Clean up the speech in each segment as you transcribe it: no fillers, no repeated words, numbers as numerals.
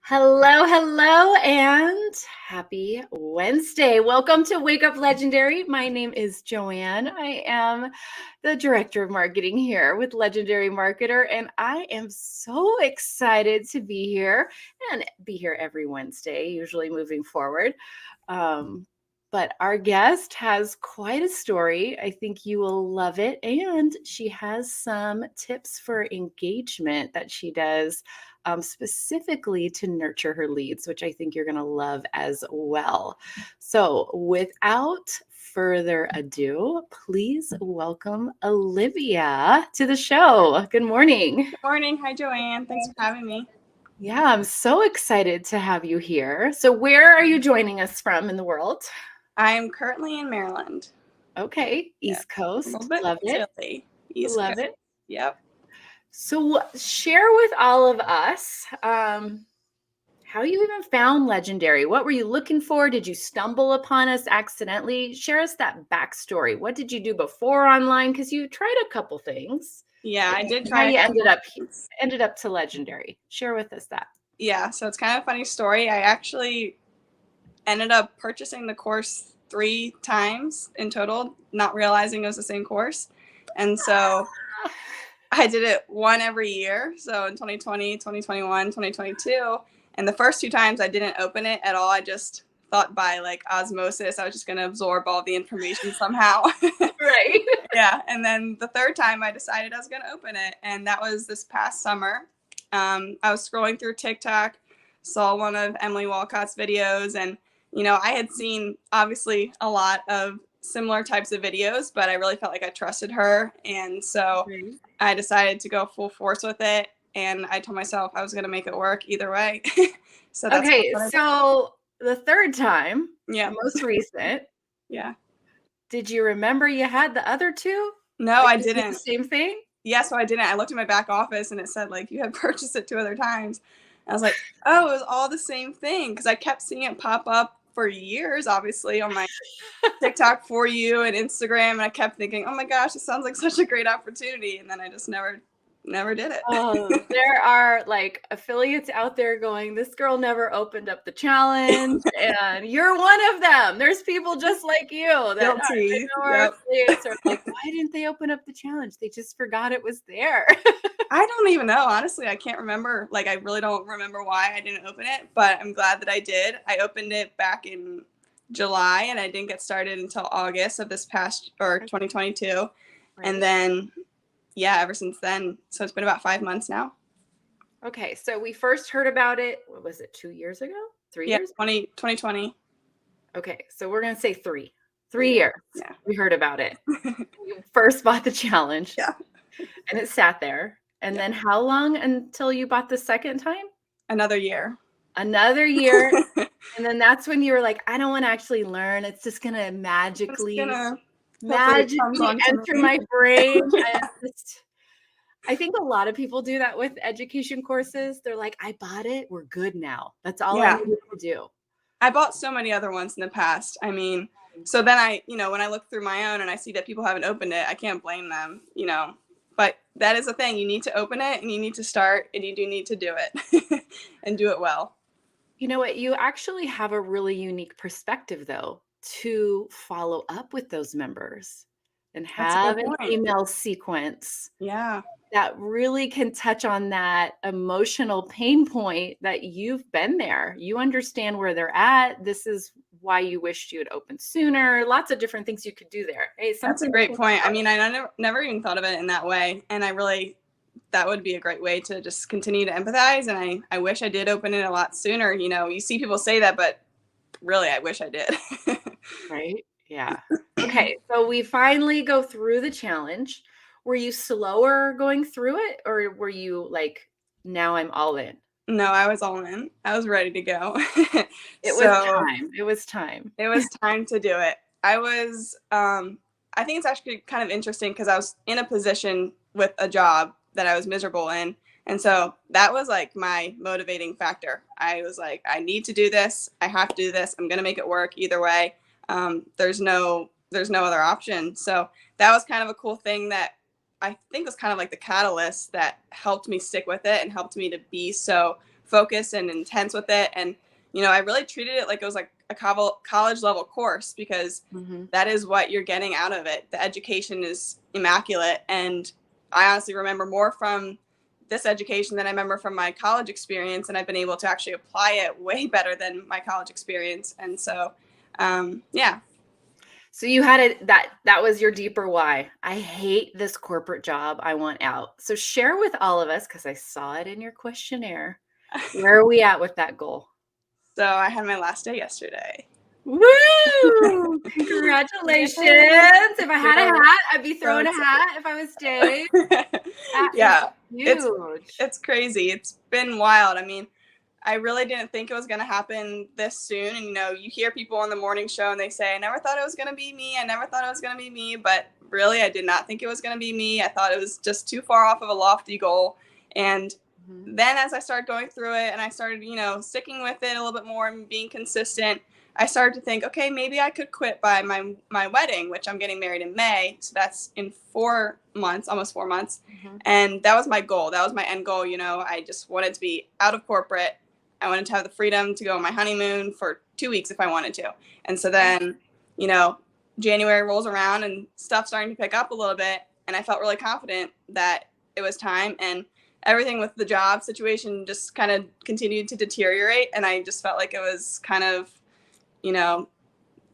Hello, hello, and happy Wednesday. Welcome to Wake Up Legendary. My name is Joanne. I am the director of marketing here with Legendary Marketer, and I am so excited to be here and be here every Wednesday, usually moving forward. But our guest has quite a story. I think you will love it. And she has some tips for engagement that she does specifically to nurture her leads, which I think you're going to love as well. So, without further ado, please welcome Olivia to the show. Good morning. Good morning. Hi, Joanne. Thanks for having me. Yeah, I'm so excited to have you here. So, where are you joining us from in the world? I'm currently in Maryland. Okay, East Coast. A little bit Love it. chilly. East Love Coast. it. Yep. So, share with all of us how you even found Legendary. What were you looking for? Did you stumble upon us accidentally? Share us that backstory. What did you do before online? Because you tried a couple things. Yeah, I did How try. you ended up to Legendary. Share with us that. Yeah, so it's kind of a funny story. I actually ended up purchasing the course 3 times in total, not realizing it was the same course. And so I did it one every year. So in 2020, 2021, 2022. And the first 2 times I didn't open it at all. I just thought by like osmosis, I was just going to absorb all the information somehow. Right. Yeah. And then the third time I decided I was going to open it. And that was this past summer. I was scrolling through TikTok, saw one of Emily Walcott's videos, and I had seen obviously a lot of similar types of videos, but I really felt like I trusted her. And so I decided to go full force with it. And I told myself I was going to make it work either way. So that's Okay. So the third time, yeah, most recent. Yeah. Did you remember you had the other 2? No, Like, I didn't. The same thing? Yeah, so I didn't. I looked at my back office and it said like you had purchased it 2 other times. I was like, oh, it was all the same thing, because I kept seeing it pop up for years, obviously, on my TikTok for you and Instagram, and I kept thinking, oh my gosh, this sounds like such a great opportunity, and then I just never did it. There are like affiliates out there going, this girl never opened up the challenge, and you're one of them. There's people just like you that are affiliates are like, why didn't they open up the challenge? They just forgot it was there. I don't even know. Honestly, I can't remember. Like, I really don't remember why I didn't open it, but I'm glad that I did. I opened it back in July, and I didn't get started until August of this past, or 2022. Right. And then, yeah, ever since then. So it's been about 5 months now. Okay. So we first heard about it, what was it, 2 years ago? 3 years? 2020. Okay. So we're going to say 3 years. Yeah. We heard about it. You first bought the challenge. Yeah. And it sat there. And then how long until you bought the second time? Another year. Another year. And then that's when you were like, I don't want to actually learn. It's just going to magically enter my brain. I think a lot of people do that with education courses. They're like, I bought it. We're good now. That's all I need to do. I bought so many other ones in the past. I mean, so then when I look through my own and I see that people haven't opened it, I can't blame them, But that is the thing. You need to open it, and you need to start, and you do need to do it and do it well. You know what? You actually have a really unique perspective, though, to follow up with those members and have an email sequence. Yeah. That really can touch on that emotional pain point that you've been there. You understand where they're at. This is why you wished you had opened sooner. Lots of different things you could do there. Hey, that's a great point. I mean, I never even thought of it in that way. And that would be a great way to just continue to empathize. And I wish I did open it a lot sooner. You see people say that, but really, I wish I did. Right? Yeah. Okay. So we finally go through the challenge. Were you slower going through it, or were you like, now I'm all in? No, I was all in. I was ready to go. It was time. It was time to do it. I think it's actually kind of interesting because I was in a position with a job that I was miserable in. And so that was like my motivating factor. I was like, I need to do this. I have to do this. I'm going to make it work either way. There's no other option. So that was kind of a cool thing that I think was kind of like the catalyst that helped me stick with it and helped me to be so focused and intense with it. And, you know, I really treated it like it was like a college level course, because that is what you're getting out of it. The education is immaculate. And I honestly remember more from this education than I remember from my college experience. And I've been able to actually apply it way better than my college experience. And so, yeah. So you had it, that was your deeper why. I hate this corporate job. I want out. So share with all of us, because I saw it in your questionnaire. Where are we at with that goal? So I had my last day yesterday. Woo! Congratulations. If I had a hat, I'd be throwing a hat if I was Dave. Yeah, huge. It's crazy. It's been wild. I mean, I really didn't think it was going to happen this soon. And, you know, you hear people on the morning show and they say, I never thought it was going to be me. I never thought it was going to be me. But really, I did not think it was going to be me. I thought it was just too far off of a lofty goal. And then as I started going through it and I started, you know, sticking with it a little bit more and being consistent, I started to think, okay, maybe I could quit by my wedding, which I'm getting married in May. So that's in 4 months, almost 4 months. And that was my goal. That was my end goal. You know, I just wanted to be out of corporate. I wanted to have the freedom to go on my honeymoon for 2 weeks if I wanted to. And so then, you know, January rolls around and stuff's starting to pick up a little bit. And I felt really confident that it was time. And everything with the job situation just kind of continued to deteriorate. And I just felt like it was kind of, you know,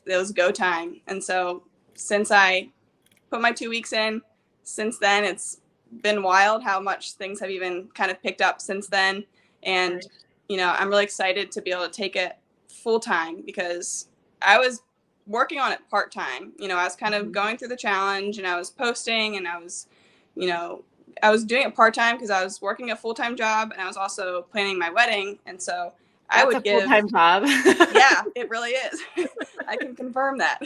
it was go time. And so since I put my 2 weeks in, since then, it's been wild how much things have even kind of picked up since then. And, you know, I'm really excited to be able to take it full time, because I was working on it part time. You know, I was kind of going through the challenge and I was posting and I was, you know, I was doing it part time because I was working a full time job and I was also planning my wedding. And so I would give full-time job. Yeah, it really is. I can confirm that.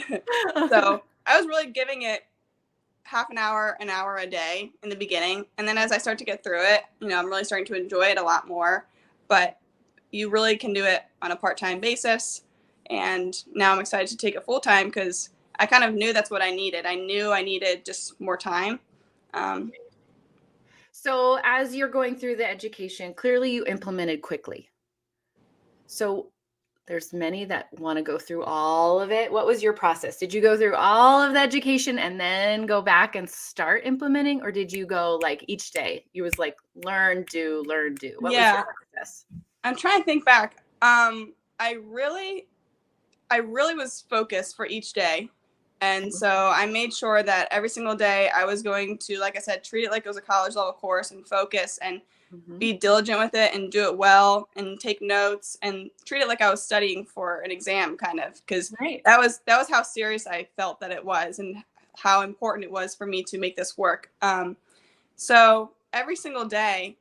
So I was really giving it half an hour a day in the beginning. And then as I start to get through it, you know, I'm really starting to enjoy it a lot more. But you really can do it on a part-time basis. And now I'm excited to take it full-time because I kind of knew that's what I needed. I knew I needed just more time. So as you're going through the education, clearly you implemented quickly. So there's many that want to go through all of it. What was your process? Did you go through all of the education and then go back and start implementing? Or did you go like each day? You was like, learn, do, learn, do. What was your process? I'm trying to think back. I really was focused for each day. And so I made sure that every single day I was going to, like I said, treat it like it was a college level course and focus and be diligent with it and do it well and take notes and treat it like I was studying for an exam, kind of, because that was how serious I felt that it was and how important it was for me to make this work. So every single day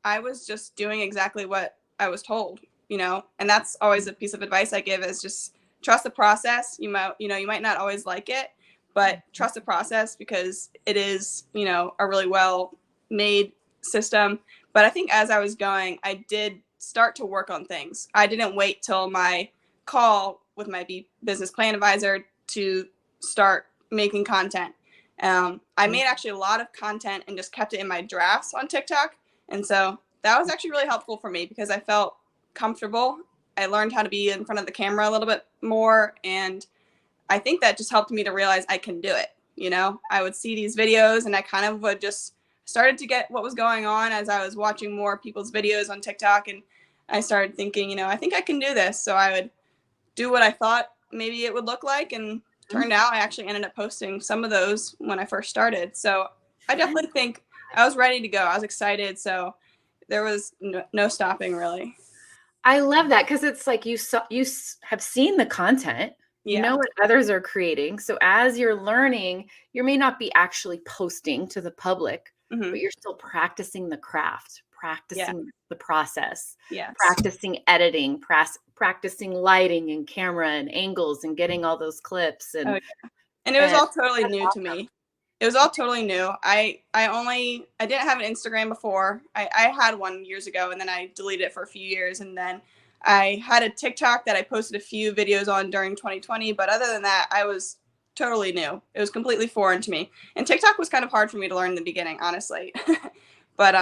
I was just doing exactly what I was told, you know, and that's always a piece of advice I give, is just trust the process. You might not always like it, but trust the process, because it is, you know, a really well made system. But I think as I was going, I did start to work on things. I didn't wait till my call with my business plan advisor to start making content. I made actually a lot of content and just kept it in my drafts on TikTok. And so that was actually really helpful for me because I felt comfortable. I learned how to be in front of the camera a little bit more. And I think that just helped me to realize I can do it. You know, I would see these videos and I kind of would just started to get what was going on as I was watching more people's videos on TikTok. And I started thinking, you know, I think I can do this. So I would do what I thought maybe it would look like. And turned out I actually ended up posting some of those when I first started. So I definitely think I was ready to go. I was excited. So there was no stopping, really. I love that, because it's like you have seen the content, you know what others are creating. So as you're learning, you may not be actually posting to the public, but you're still practicing the craft, practicing the process, practicing editing, practicing lighting and camera and angles and getting all those clips. And and it was all totally new to me. It was all totally new. I didn't have an Instagram before. I had one years ago and then I deleted it for a few years. And then I had a TikTok that I posted a few videos on during 2020. But other than that, I was totally new. It was completely foreign to me. And TikTok was kind of hard for me to learn in the beginning, honestly. But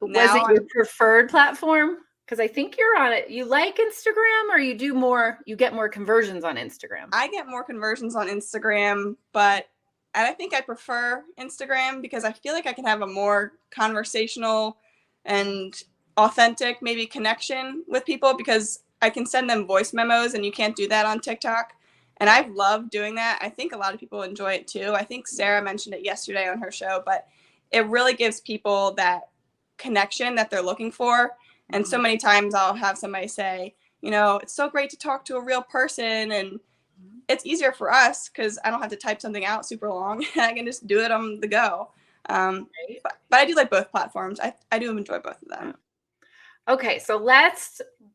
was it your preferred platform? Because I think you're on it. You like Instagram, or you get more conversions on Instagram? I get more conversions on Instagram, but I think I prefer Instagram because I feel like I can have a more conversational and authentic maybe connection with people because I can send them voice memos and you can't do that on TikTok. And I've loved doing that. I think a lot of people enjoy it too. I think Sarah mentioned it yesterday on her show, but it really gives people that connection that they're looking for. And so many times I'll have somebody say, it's so great to talk to a real person. And it's easier for us because I don't have to type something out super long. I can just do it on the go. Right. But I do like both platforms. I do enjoy both of them. Okay, so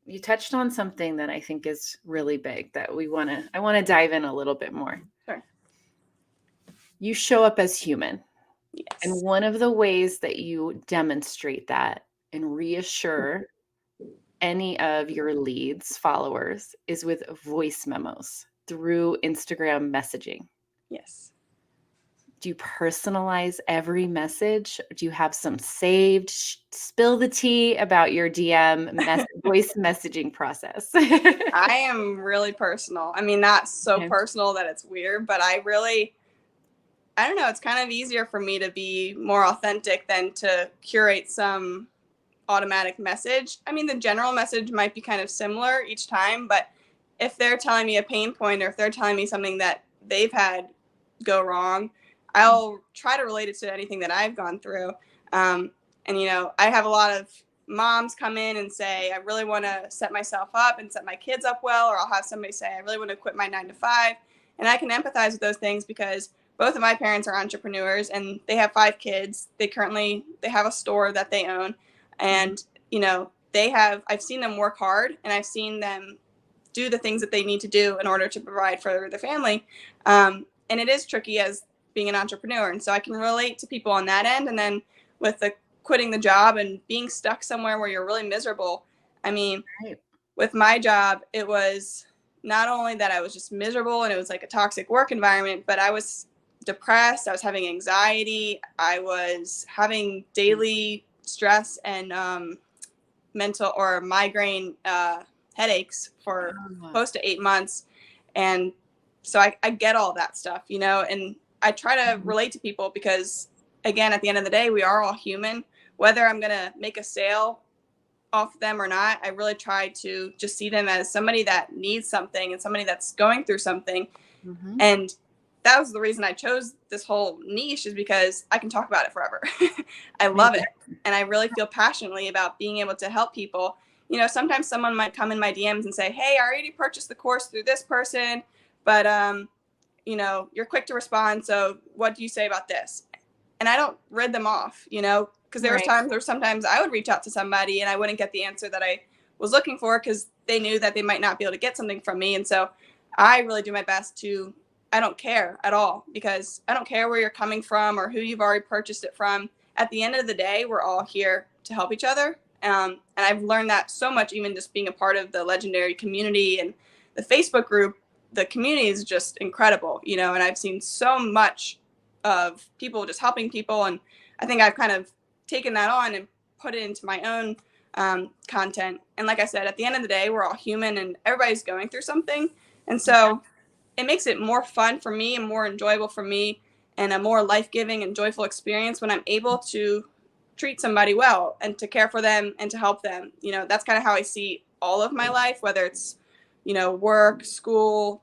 you touched on something that I think is really big that I want to dive in a little bit more. Sure. You show up as human. Yes. And one of the ways that you demonstrate that and reassure any of your leads, followers, is with voice memos through Instagram messaging. Yes. Do you personalize every message? Do you have some saved? Spill the tea about your DM voice messaging process. I am really personal. I mean, not so personal that it's weird, but I don't know. It's kind of easier for me to be more authentic than to curate some automatic message. I mean, the general message might be kind of similar each time, but if they're telling me a pain point or if they're telling me something that they've had go wrong, I'll try to relate it to anything that I've gone through. And, I have a lot of moms come in and say, I really want to set myself up and set my kids up well, or I'll have somebody say, I really want to quit my 9 to 5. And I can empathize with those things because both of my parents are entrepreneurs and they have 5 kids. They have a store that they own. And, I've seen them work hard and I've seen them do the things that they need to do in order to provide for their family. And it is tricky as being an entrepreneur. And so I can relate to people on that end. And then with the quitting the job and being stuck somewhere where you're really miserable. I mean, with my job, it was not only that I was just miserable and it was like a toxic work environment, but I was depressed. I was having anxiety. I was having daily stress and mental or migraine headaches for close to 8 months. And so I get all that stuff, and I try to relate to people because, again, at the end of the day, we are all human. Whether I'm going to make a sale off them or not, I really try to just see them as somebody that needs something and somebody that's going through something. And that was the reason I chose this whole niche, is because I can talk about it forever. I love it. And I really feel passionately about being able to help people. Sometimes someone might come in my DMs and say, hey, I already purchased the course through this person, but, you're quick to respond. So what do you say about this? And I don't rid them off, because there was times or sometimes I would reach out to somebody and I wouldn't get the answer that I was looking for because they knew that they might not be able to get something from me. And so I really do my best I don't care at all, because I don't care where you're coming from or who you've already purchased it from. At the end of the day, we're all here to help each other. And I've learned that so much, even just being a part of the Legendary community and the Facebook group. The community is just incredible, and I've seen so much of people just helping people. And I think I've kind of taken that on and put it into my own content. And like I said, at the end of the day, we're all human and everybody's going through something. And so it makes it more fun for me and more enjoyable for me and a more life-giving and joyful experience when I'm able to treat somebody well and to care for them and to help them. That's kind of how I see all of my life, whether it's, work, school,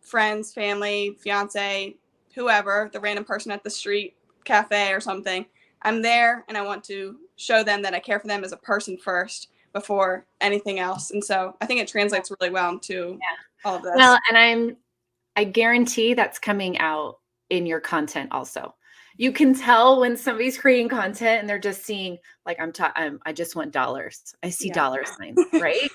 friends, family, fiance, whoever, the random person at the street cafe or something. I'm there and I want to show them that I care for them as a person first before anything else. And so I think it translates really well into all of this. Well, and I guarantee that's coming out in your content also. You can tell when somebody's creating content and they're just seeing, like, I just want dollars. I see dollar signs, right?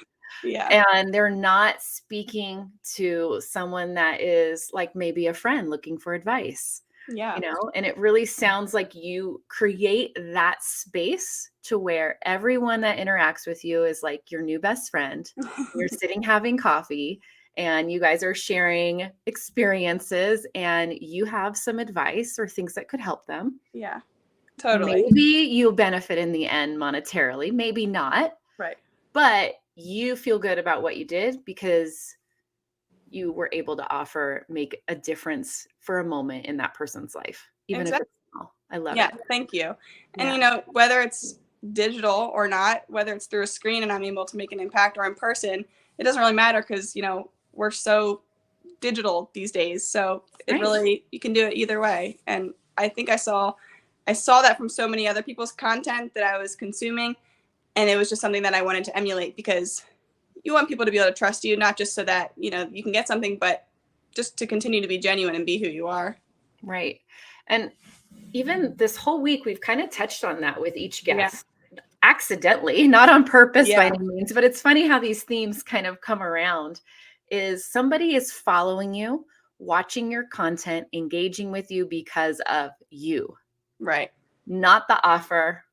And they're not speaking to someone that is like maybe a friend looking for advice. And it really sounds like you create that space to where everyone that interacts with you is like your new best friend. You're sitting having coffee and you guys are sharing experiences and you have some advice or things that could help them. Totally. Maybe you'll benefit in the end monetarily, maybe not. Right. but you feel good about what you did because you were able to make a difference for a moment in that person's life, even if Exactly. it's small. I love Yeah, it. thank you. And Yeah. whether it's digital or not, whether it's through a screen and I'm able to make an impact or in person, it doesn't really matter because, we're so digital these days. So it Right. really, you can do it either way. And I think I saw that from so many other people's content that I was consuming. And it was just something that I wanted to emulate because you want people to be able to trust you, not just so that, you can get something, but just to continue to be genuine and be who you are. Right. And even this whole week, we've kind of touched on that with each Yeah. guest, accidentally, not on purpose by Yeah. any means, but it's funny how these themes kind of come around. Is somebody is following you, watching your content, engaging with you because of you, Right. not the offer,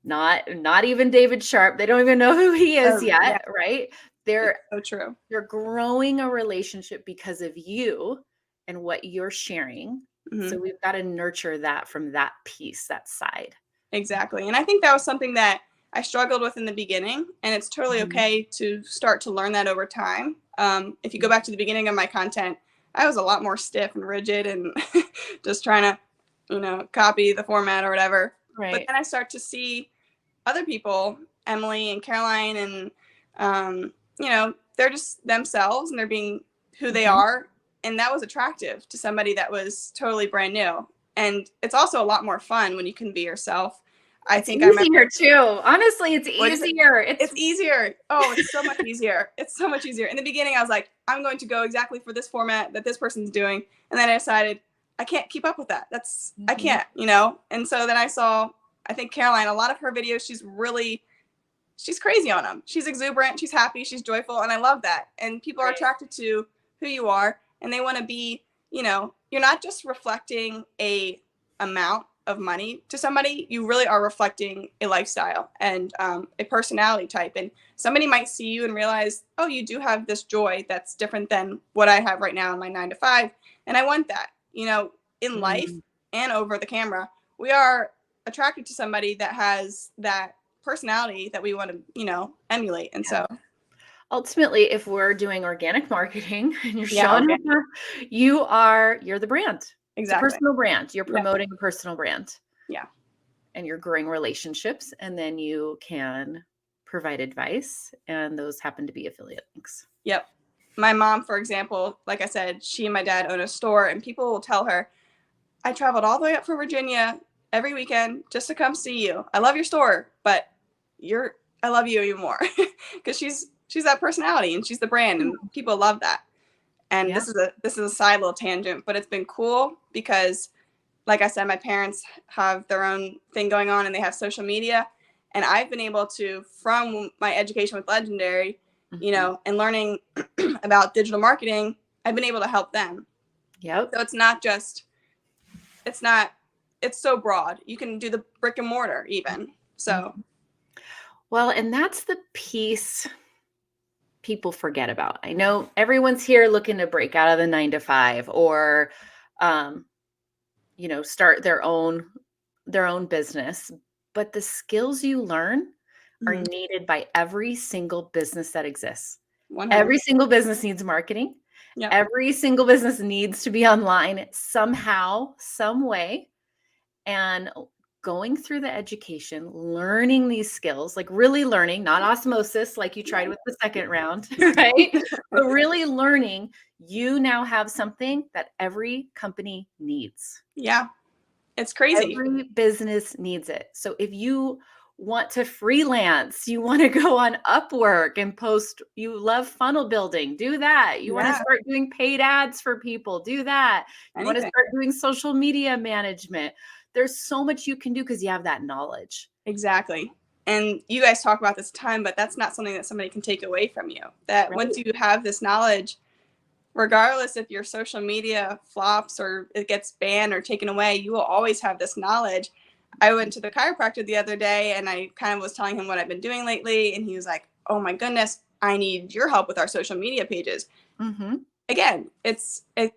not even David Sharpe. They don't even know who he is Yeah. yet, right? It's They're so true. You're growing a relationship because of you and what you're sharing. Mm-hmm. So we've got to nurture that from that piece, that side. Exactly. And I think that was something that I struggled with in the beginning, and it's totally okay to start to learn that over time. If you go back to the beginning of my content, I was a lot more stiff and rigid and just trying to, copy the format or whatever. But Right. then I start to see other people, Emily and Caroline, and, they're just themselves and they're being who they are. And that was attractive to somebody that was totally brand new. And it's also a lot more fun when you can be yourself. I think I remember. Easier too. Honestly, it's What is it? easier. It's easier. Oh, it's so much easier. It's so much easier. In the beginning, I was like, I'm going to go exactly for this format that this person's doing. And then I decided I can't keep up with that. I can't, And so then I think Caroline, a lot of her videos, she's crazy on them. She's exuberant. She's happy. She's joyful. And I love that. And people are attracted to who you are. And they want to be, you're not just reflecting a amount of money to somebody. You really are reflecting a lifestyle and a personality type. And somebody might see you and realize, oh, you do have this joy that's different than what I have right now in my 9 to 5. And I want that, in life and over the camera. We are attracted to somebody that has that personality that we want to, emulate. And so ultimately, if we're doing organic marketing and you're Yeah, showing okay. up, you're the brand. It's a Exactly. personal brand. You're Yeah. promoting a personal brand. Yeah. And you're growing relationships, and then you can provide advice, and those happen to be affiliate links. Yep. My mom, for example, like I said, she and my dad own a store, and people will tell her, I traveled all the way up from Virginia every weekend just to come see you. I love your store, but I love you even more because she's that personality and she's the brand, and people love that. And Yeah. this is a side little tangent, but it's been cool because, like I said, my parents have their own thing going on and they have social media, and I've been able to, from my education with Legendary, and learning about digital marketing, I've been able to help them. Yep. So it's so broad. You can do the brick and mortar even. So Well, and that's the piece people forget about. I know everyone's here looking to break out of the 9 to 5 or start their own business, but the skills you learn are needed by every single business that exists. 100%. Every single business needs marketing. Yeah. Every single business needs to be online somehow, some way. And going through the education, learning these skills, like really learning, not osmosis like you tried with the second round, right? But really learning, you now have something that every company needs. Yeah. It's crazy. Every business needs it. So if you want to freelance, you want to go on Upwork and post, you love funnel building, do that. You want to start doing paid ads for people, do that. You want to start doing social media management. There's so much you can do because you have that knowledge. Exactly. And you guys talk about this a ton, but that's not something that somebody can take away from you. That once you have this knowledge, regardless if your social media flops or it gets banned or taken away, you will always have this knowledge. I went to the chiropractor the other day and I kind of was telling him what I've been doing lately. And he was like, oh my goodness, I need your help with our social media pages. Again, it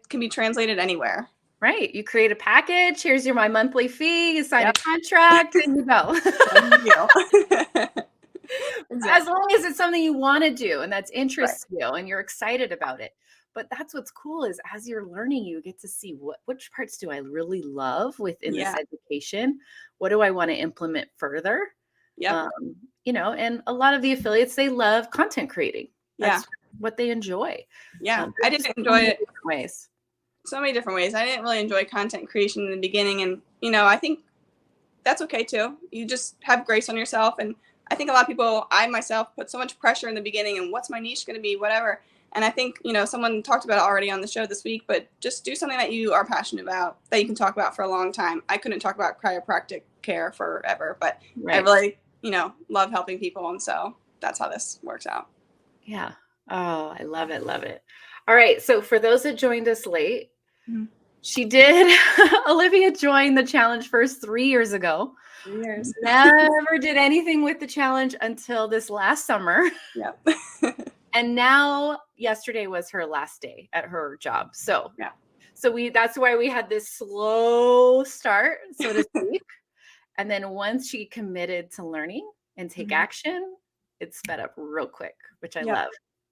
can be translated anywhere. Right. You create a package. Here's my monthly fee. You sign a contract and you go. as long as it's something you want to do and that's interests Right. you and you're excited about it. But that's what's cool is as you're learning, you get to see which parts do I really love within this Yeah. education? What do I want to implement further? Yep. And a lot of the affiliates, they love content creating. Yeah. That's what they enjoy. Yeah. I There's didn't so enjoy many it different ways. so many different ways. I didn't really enjoy content creation in the beginning. And, I think that's okay too. You just have grace on yourself. And I think a lot of people, I myself, put so much pressure in the beginning and what's my niche going to be, whatever. And I think, someone talked about it already on the show this week, but just do something that you are passionate about, that you can talk about for a long time. I couldn't talk about chiropractic care forever, but I really, love helping people. And so that's how this works out. Yeah. Oh, I love it. Love it. All right. So for those that joined us late, she did. Olivia joined the challenge first 3 years ago. 3 years. Never did anything with the challenge until this last summer. Yep. And now yesterday was her last day at her job. So yeah. That's why we had this slow start, so to speak. And then once she committed to learning and take action, it sped up real quick, which I love.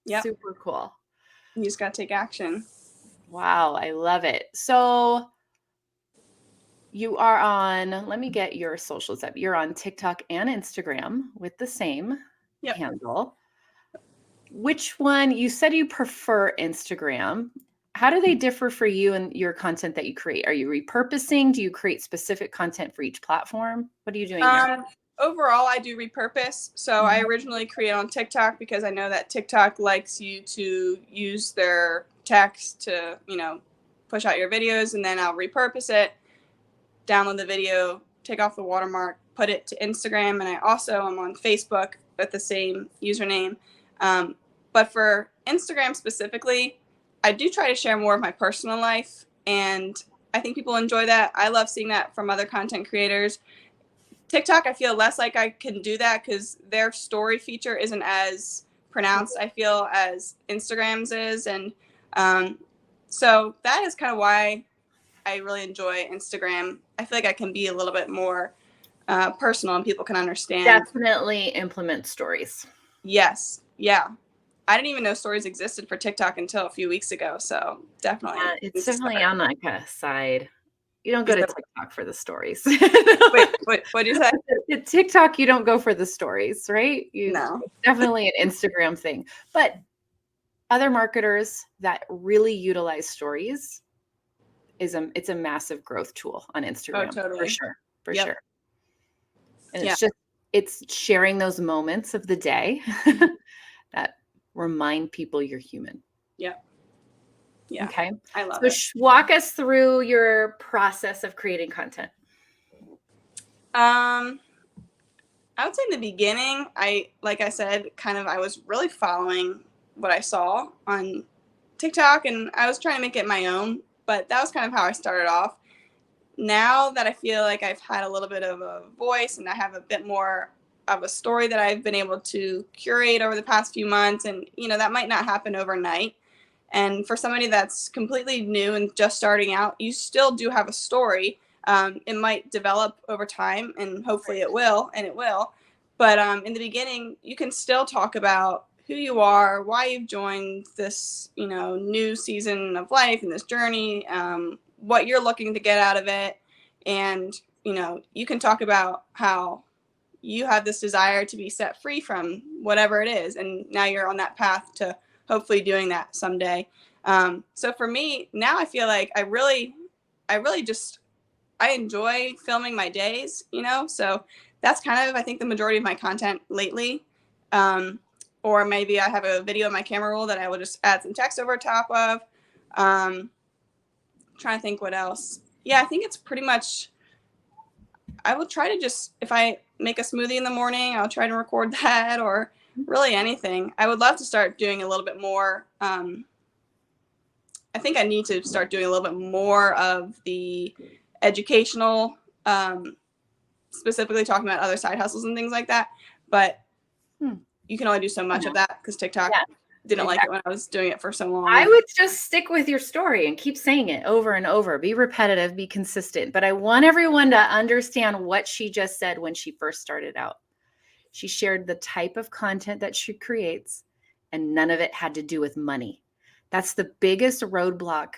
Yep. Super cool. You just got to take action. Wow. I love it. So you are on, let me get your socials up. You're on TikTok and Instagram with the same handle. Which one? You said you prefer Instagram. How do they differ for you and your content that you create? Are you repurposing? Do you create specific content for each platform? What are you doing there? Overall, I do repurpose. So I originally created on TikTok because I know that TikTok likes you to use their text to, push out your videos, and then I'll repurpose it, download the video, take off the watermark, put it to Instagram, and I also am on Facebook with the same username. But for Instagram specifically, I do try to share more of my personal life, and I think people enjoy that. I love seeing that from other content creators. TikTok, I feel less like I can do that because their story feature isn't as pronounced, I feel, as Instagram's is. And so that is kind of why I really enjoy Instagram. I feel like I can be a little bit more personal and people can understand. Definitely implement stories. Yes. Yeah. I didn't even know stories existed for TikTok until a few weeks ago. So definitely. Yeah, it's definitely on like a side. You don't go to TikTok for the stories. Wait, what'd you say? At TikTok, you don't go for the stories, right? No. It's definitely an Instagram thing. But other marketers that really utilize stories, it's a massive growth tool on Instagram. Oh, totally. For sure. For sure. And it's sharing those moments of the day that remind people you're human. Yep. Yeah. Okay. I love it. Walk us through your process of creating content. I would say in the beginning, like I said, I was really following what I saw on TikTok, and I was trying to make it my own, but that was kind of how I started off. Now that I feel like I've had a little bit of a voice and I have a bit more of a story that I've been able to curate over the past few months, and that might not happen overnight. And for somebody that's completely new and just starting out, you still do have a story. It might develop over time, and hopefully it will, But in the beginning, you can still talk about who you are, why you've joined this, new season of life and this journey, what you're looking to get out of it. And, you can talk about how you have this desire to be set free from whatever it is. And now you're on that path to hopefully doing that someday. So for me, now I feel like I really enjoy filming my days, so that's kind of, I think, the majority of my content lately. Or maybe I have a video in my camera roll that I will just add some text over top of. Trying to think what else. Yeah, I think it's pretty much, I will try to just, if I make a smoothie in the morning, I'll try to record that, or really anything. I would love to start doing a little bit more. I think I need to start doing a little bit more of the educational, specifically talking about other side hustles and things like that. But you can only do so much of that because TikTok didn't like it when I was doing it for so long. I would just stick with your story and keep saying it over and over. Be repetitive, be consistent. But I want everyone to understand what she just said when she first started out. She shared the type of content that she creates, and none of it had to do with money. That's the biggest roadblock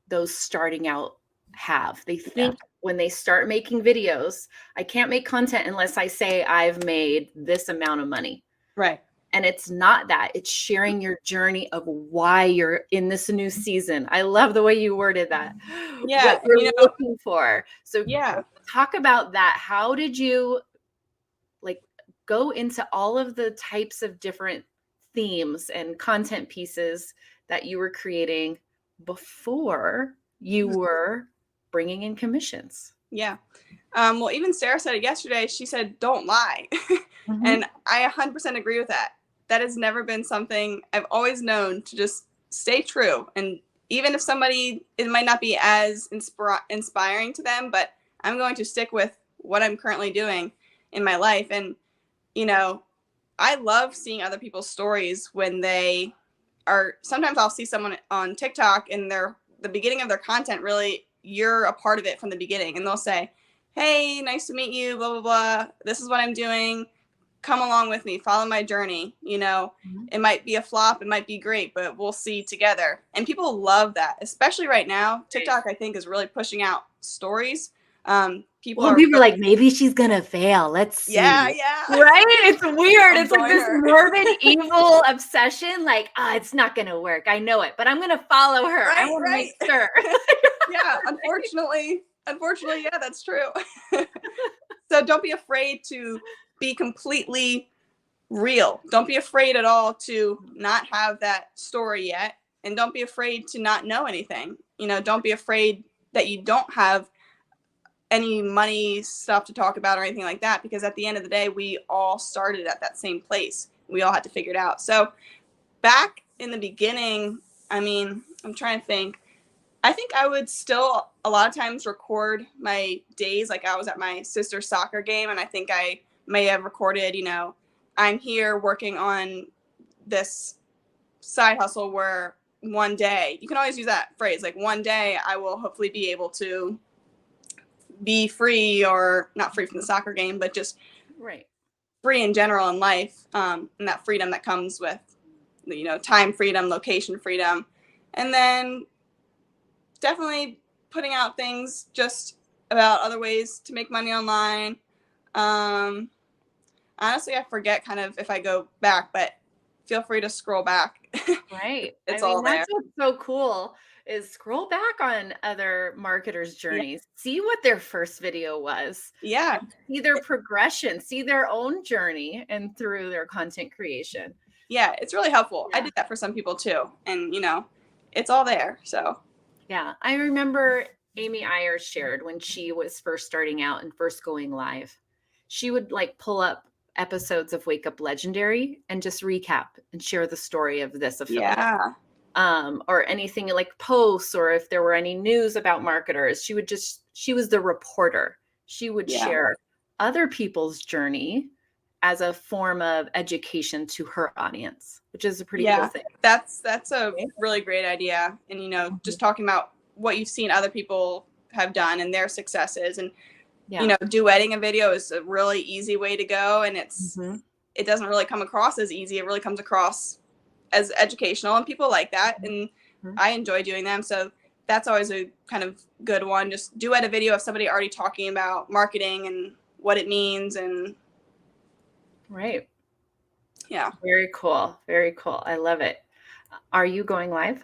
those starting out have. They think when they start making videos, I can't make content unless I say I've made this amount of money. Right. And it's not that. It's sharing your journey of why you're in this new season. I love the way you worded that. Yeah. What you're looking for. So talk about that. How did you like go into all of the types of different themes and content pieces that you were creating before you were bringing in commissions? Yeah. Well, even Sarah said it yesterday. She said, don't lie. And I 100% agree with that. That has never been something I've always known, to just stay true. And even if somebody, it might not be as inspiring to them, but I'm going to stick with what I'm currently doing in my life. And, you know, I love seeing other people's stories when they are, sometimes I'll see someone on TikTok and the beginning of their content, really, you're a part of it from the beginning. And they'll say, hey, nice to meet you, blah, blah, blah. This is what I'm doing. Come along with me, follow my journey. You know, it might be a flop, it might be great, but we'll see together. And people love that, especially right now. TikTok, I think, is really pushing out stories. People are like, maybe she's gonna fail. Let's see. Yeah. Right? It's weird. It's like this morbid, evil obsession. Like, it's not gonna work. I know it, but I'm gonna follow her. I want to make sure. Yeah, unfortunately, yeah, that's true. So don't be afraid to be completely real. Don't be afraid at all to not have that story yet. And don't be afraid to not know anything. You know, don't be afraid that you don't have any money stuff to talk about or anything like that, because at the end of the day, we all started at that same place. We all had to figure it out. So back in the beginning, I mean, I'm trying to think. I think I would still a lot of times record my days. Like, I was at my sister's soccer game, and I think I may have recorded, you know, I'm here working on this side hustle where one day, you can always use that phrase, like, one day I will hopefully be able to be free, or not free from the soccer game, but just free in general in life. And that freedom that comes with, you know, time freedom, location freedom. And then definitely putting out things just about other ways to make money online. Honestly, I forget kind of if I go back, but feel free to scroll back. Right. It's all there. That's what's so cool, is scroll back on other marketers' journeys, see what their first video was. Yeah. See their progression, see their own journey and through their content creation. Yeah, it's really helpful. I did that for some people too. And, you know, it's all there. So yeah, I remember Amy Ayers shared when she was first starting out and first going live, she would like pull up episodes of Wake Up Legendary and just recap and share the story of this affiliate. Or anything like posts, or if there were any news about marketers, she was the reporter. She would share other people's journey as a form of education to her audience, which is a pretty cool thing. That's a really great idea. And, you know, just talking about what you've seen other people have done and their successes. And, you know, duetting a video is a really easy way to go. And it doesn't really come across as easy. It really comes across as educational, and people like that. And I enjoy doing them. So that's always a kind of good one. Just duet a video of somebody already talking about marketing and what it means. And yeah. Very cool. Very cool. I love it. Are you going live?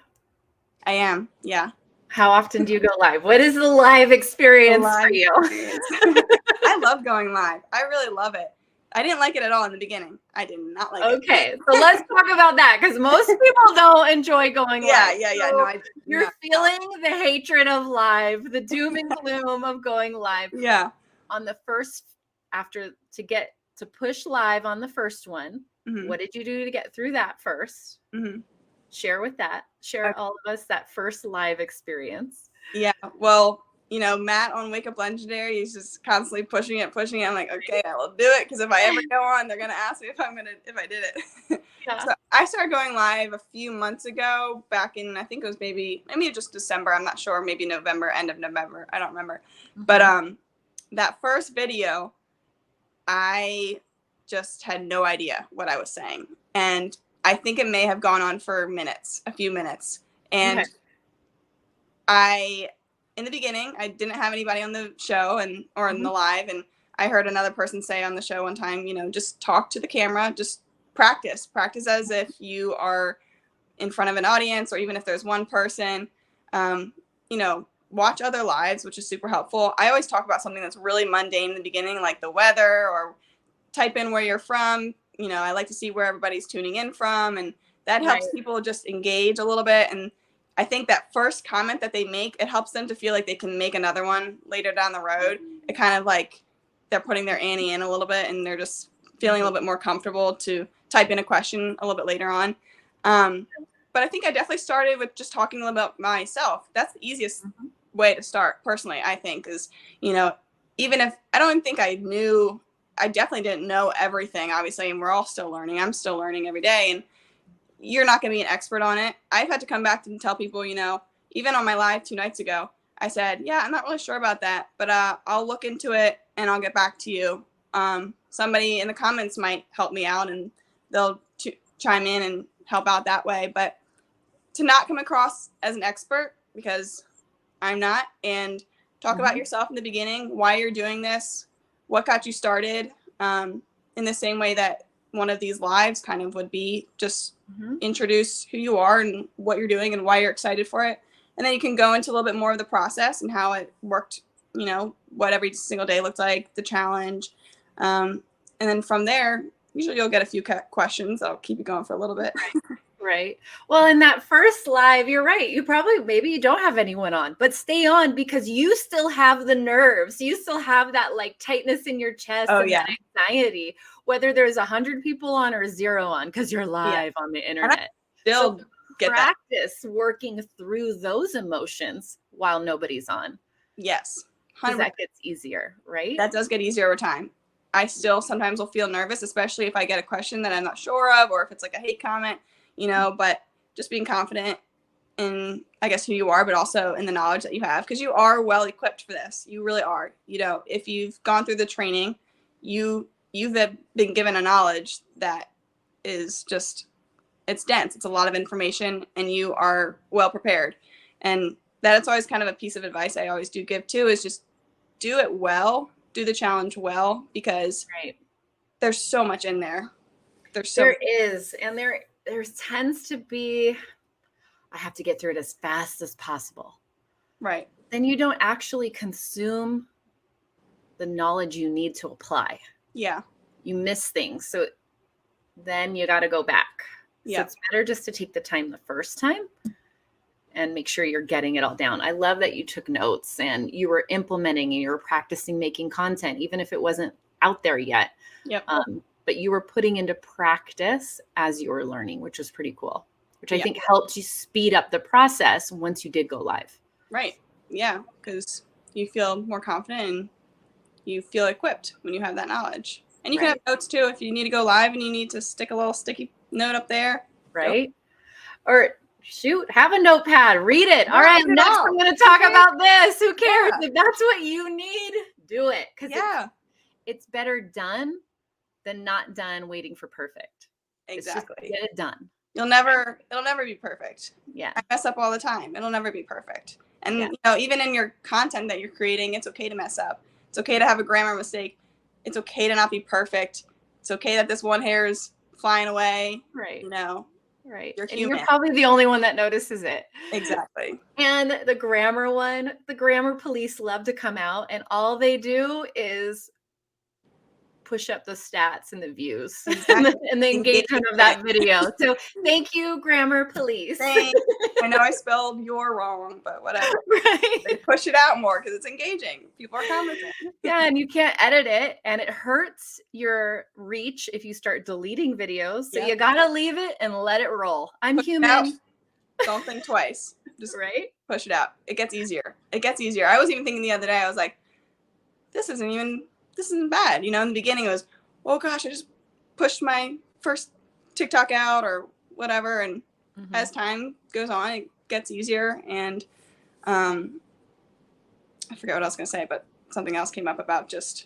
I am. Yeah. How often do you go live? What is the live experience for you? I love going live. I really love it. I didn't like it at all in the beginning. I did not like it. Okay, so let's talk about that, because most people don't enjoy going live. No, you're feeling the hatred of live, the doom and gloom of going live. Yeah. On the first, to push live on the first one, what did you do to get through that first? Share all of us that first live experience. Yeah, well, you know, Matt on Wake Up Legendary, he's just constantly pushing it. I'm like, okay, I will do it, because if I ever go on, they're gonna ask me if I did it. So I started going live a few months ago, back in, I think it was maybe just December. I'm not sure, maybe November, end of November. I don't remember. But that first video, I just had no idea what I was saying. And I think it may have gone on for minutes, a few minutes. And in the beginning, I didn't have anybody on the show or in the live. And I heard another person say on the show one time, just talk to the camera, just practice as if you are in front of an audience, or even if there's one person, watch other lives, which is super helpful. I always talk about something that's really mundane in the beginning, like the weather, or type in where you're from. I like to see where everybody's tuning in from, and that helps people just engage a little bit. And I think that first comment that they make, it helps them to feel like they can make another one later down the road. It kind of like they're putting their ante in a little bit, and they're just feeling a little bit more comfortable to type in a question a little bit later on. But I think I definitely started with just talking a little about myself. That's the easiest way to start, personally, I think, is, even if I don't even think I definitely didn't know everything, obviously, and we're all still learning. I'm still learning every day, and you're not going to be an expert on it. I've had to come back and tell people, even on my live 2 nights ago, I said, yeah, I'm not really sure about that, but I'll look into it and I'll get back to you. Somebody in the comments might help me out, and they'll chime in and help out that way. But to not come across as an expert, because I'm not, and talk about yourself in the beginning, why you're doing this, what got you started, in the same way that one of these lives kind of would be, just introduce who you are and what you're doing and why you're excited for it. And then you can go into a little bit more of the process and how it worked, what every single day looked like, the challenge. And then from there, usually you'll get a few questions that'll keep you going for a little bit. Right. Well, in that first live, you're right. Maybe you don't have anyone on, but stay on, because you still have the nerves. You still have that like tightness in your chest and that anxiety, whether there's 100 people on or 0 on, because you're live on the internet. Still practice working through those emotions while nobody's on. Yes. 'Cause that gets easier, right? That does get easier over time. I still sometimes will feel nervous, especially if I get a question that I'm not sure of, or if it's like a hate comment, but just being confident in, I guess, who you are, but also in the knowledge that you have, because you are well equipped for this. You really are. If you've gone through the training, you've been given a knowledge that is just, it's dense. It's a lot of information, and you are well prepared. And that's always kind of a piece of advice I always do give too, is just do it well, do the challenge well, because there's so much in there. There is, and there tends to be, I have to get through it as fast as possible. Right. Then you don't actually consume the knowledge you need to apply. Yeah. You miss things. So then you got to go back. Yeah. So it's better just to take the time the first time and make sure you're getting it all down. I love that you took notes and you were implementing and you were practicing making content, even if it wasn't out there yet. Yep. But you were putting into practice as you were learning, which was pretty cool, which I think helped you speed up the process once you did go live. Right. Yeah. Because you feel more confident and you feel equipped when you have that knowledge. And you can have notes too if you need to go live and you need to stick a little sticky note up there. Right. Or shoot, have a notepad, read it. All right, next I'm going to talk about this. Who cares? If that's what you need, do it. Because it's better done than not done waiting for perfect. Exactly. Get it done. It'll never be perfect. Yeah. I mess up all the time. It'll never be perfect. And even in your content that you're creating, it's okay to mess up. It's okay to have a grammar mistake. It's okay to not be perfect. It's okay that this one hair is flying away. Right. Right. You're and human. you're probably the only one that notices it. Exactly. And the grammar one, the grammar police love to come out, and all they do is push up the stats and the views and the engagement of that video. So thank you, grammar police. Thanks. I know I spelled "your" wrong, but whatever. Right. They push it out more because it's engaging. People are commenting. Yeah, and you can't edit it, and it hurts your reach if you start deleting videos. So you gotta leave it and let it roll. I'm human. Don't think twice. Just push it out. It gets easier. I was even thinking the other day, I was like, this isn't bad. In the beginning it was, oh gosh, I just pushed my first TikTok out or whatever. And as time goes on, it gets easier. And I forget what I was going to say, but something else came up about just,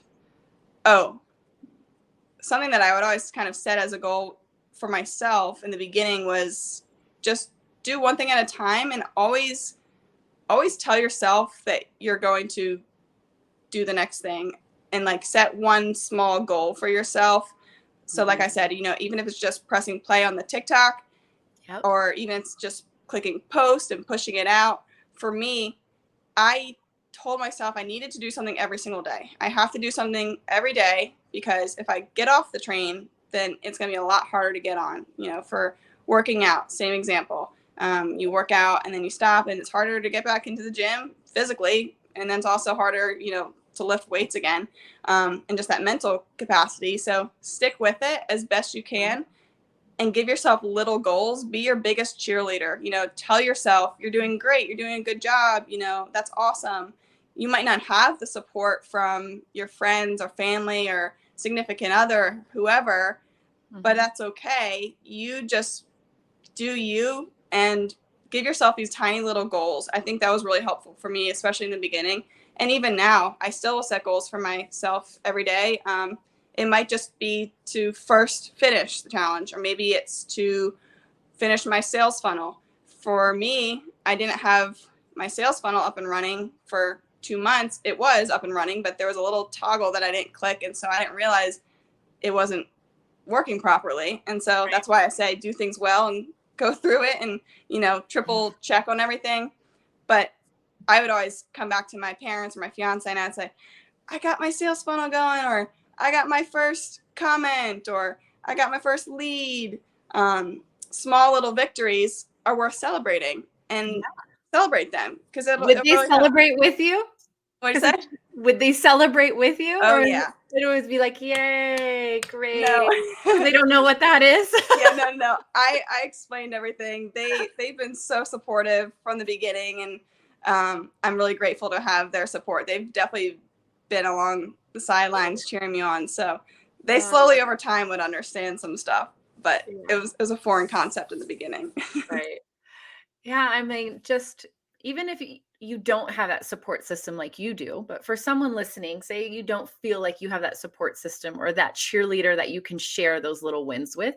something that I would always kind of set as a goal for myself in the beginning was just do one thing at a time, and always tell yourself that you're going to do the next thing, and like set one small goal for yourself. So like I said, even if it's just pressing play on the TikTok, Yep. or even it's just clicking post and pushing it out. For me, I told myself I needed to do something every single day. I have to do something every day, because if I get off the train, then it's going to be a lot harder to get on. For working out, same example. You work out and then you stop, and it's harder to get back into the gym physically. And then it's also harder, to lift weights again, and just that mental capacity. So stick with it as best you can, and give yourself little goals. Be your biggest cheerleader. Tell yourself you're doing great. You're doing a good job. That's awesome. You might not have the support from your friends or family or significant other, whoever, but that's okay. You just do you, and give yourself these tiny little goals. I think that was really helpful for me, especially in the beginning. And even now, I still will set goals for myself every day. It might just be to first finish the challenge, or maybe it's to finish my sales funnel. For me, I didn't have my sales funnel up and running for 2 months. It was up and running, but there was a little toggle that I didn't click, and so I didn't realize it wasn't working properly. And so that's why I say do things well and go through it, and triple check on everything. But I would always come back to my parents or my fiance, and I'd say, I got my sales funnel going, or I got my first comment, or I got my first lead. Small little victories are worth celebrating, and celebrate them, because Would they really celebrate with you? What you say? Would they celebrate with you? Oh, or yeah. It always be like, yay, great. No. They don't know what that is. Yeah, no. I explained everything. They've been so supportive from the beginning, and I'm really grateful to have their support. They've definitely been along the sidelines cheering me on. So they slowly over time would understand some stuff, but it was a foreign concept in the beginning. Right. Yeah, I mean, just even if you don't have that support system like you do, but for someone listening, say you don't feel like you have that support system or that cheerleader that you can share those little wins with,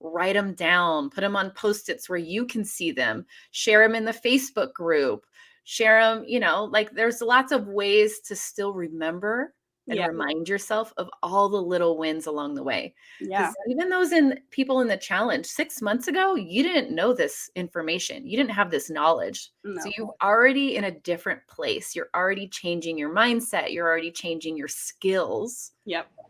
write them down, put them on Post-its where you can see them, share them in the Facebook group, share them, like there's lots of ways to still remember and remind yourself of all the little wins along the way. Yeah. Even those people in the challenge 6 months ago, you didn't know this information. You didn't have this knowledge. No. So you're already in a different place. You're already changing your mindset. You're already changing your skills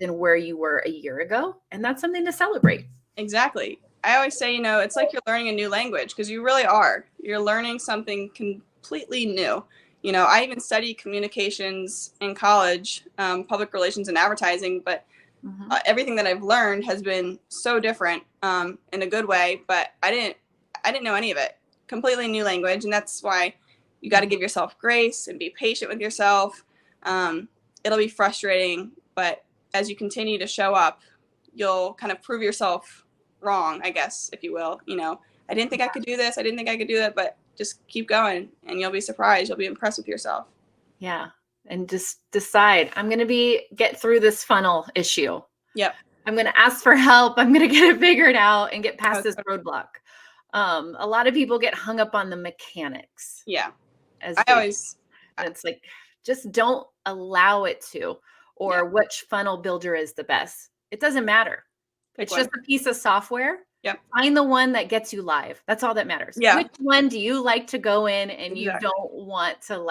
than where you were a year ago. And that's something to celebrate. Exactly. I always say, it's like you're learning a new language, because you really are. You're learning something completely new. I even studied communications in college, public relations and advertising, but everything that I've learned has been so different, in a good way, but I didn't know any of it. Completely new language. And that's why you got to give yourself grace and be patient with yourself. It'll be frustrating, but as you continue to show up, you'll kind of prove yourself wrong, I guess, if you will. I didn't think I could do this. I didn't think I could do that, but just keep going, and you'll be surprised. You'll be impressed with yourself. Yeah. And just decide, I'm going to get through this funnel issue. Yep. I'm going to ask for help. I'm going to get it figured out and get past this roadblock. A lot of people get hung up on the mechanics. Yeah. It's like, just don't allow it to, or which funnel builder is the best. It doesn't matter. It's just a piece of software. Yep. Find the one that gets you live. That's all that matters. Yeah. Which one do you like to go in and you don't want to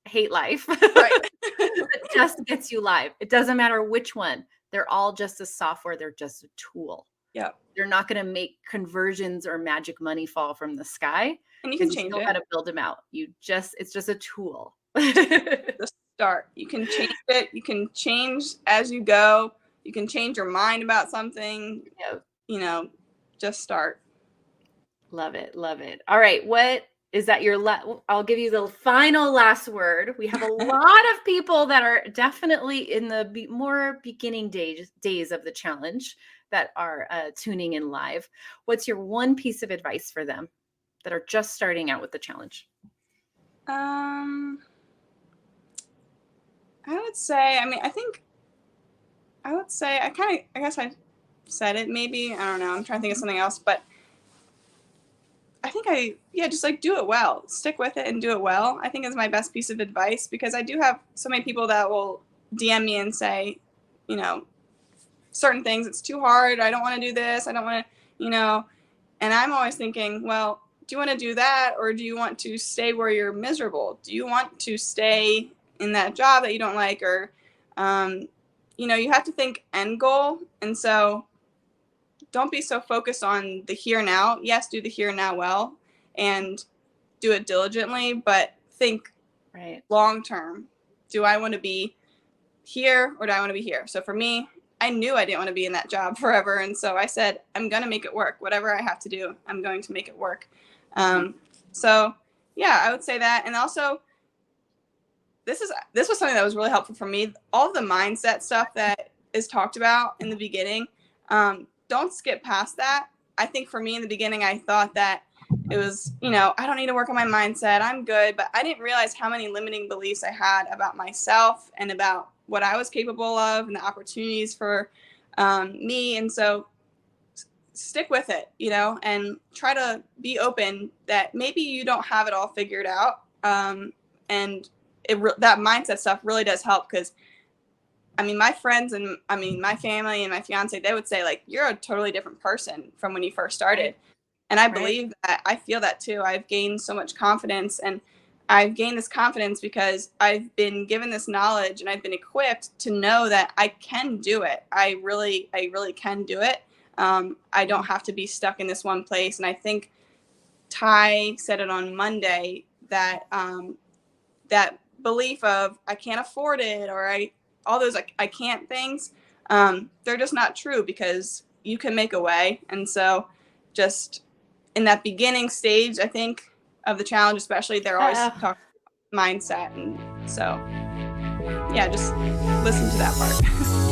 hate life? Right. It just gets you live. It doesn't matter which one. They're all just a software. They're just a tool. Yeah. They're not going to make conversions or magic money fall from the sky. And you can change it. You got to build them out. It's just a tool. The start. You can change it. You can change as you go. You can change your mind about something. Just start. Love it. Love it. All right. What is that I'll give you the final last word. We have a lot of people that are definitely in the more beginning days of the challenge that are tuning in live. What's your one piece of advice for them that are just starting out with the challenge? I would say, I would say I guess I said it maybe. I don't know. I'm trying to think of something else, but I think just like do it well. Stick with it and do it well. I think is my best piece of advice, because I do have so many people that will DM me and say, you know, certain things. It's too hard. I don't want to do this. I don't want to, you know, and I'm always thinking, well, do you want to do that, or do you want to stay where you're miserable? Do you want to stay in that job that you don't like, or, you know, you have to think end goal. And so don't be so focused on the here and now. Yes, do the here and now well and do it diligently, but think long term. Do I want to be here, or do I want to be here? So for me, I knew I didn't want to be in that job forever. And so I said, I'm going to make it work. Whatever I have to do, I'm going to make it work. So yeah, I would say that. And also, this was something that was really helpful for me. All of the mindset stuff that is talked about in the beginning, don't skip past that. I think for me in the beginning, I thought that it was, you know, I don't need to work on my mindset. I'm good. But I didn't realize how many limiting beliefs I had about myself and about what I was capable of and the opportunities for me. And so stick with it, you know, and try to be open that maybe you don't have it all figured out. And that mindset stuff really does help, because I mean, my friends and I mean, my family and my fiance, they would say, like, you're a totally different person from when you first started. And I believe that. I feel that too. I've gained so much confidence, and I've gained this confidence because I've been given this knowledge and I've been equipped to know that I can do it. I really can do it. I don't have to be stuck in this one place. And I think Ty said it on Monday, that that belief of I can't afford it, or all those I can't things, they're just not true, because you can make a way. And so just in that beginning stage, I think, of the challenge especially, they're always talking mindset. And so yeah, just listen to that part.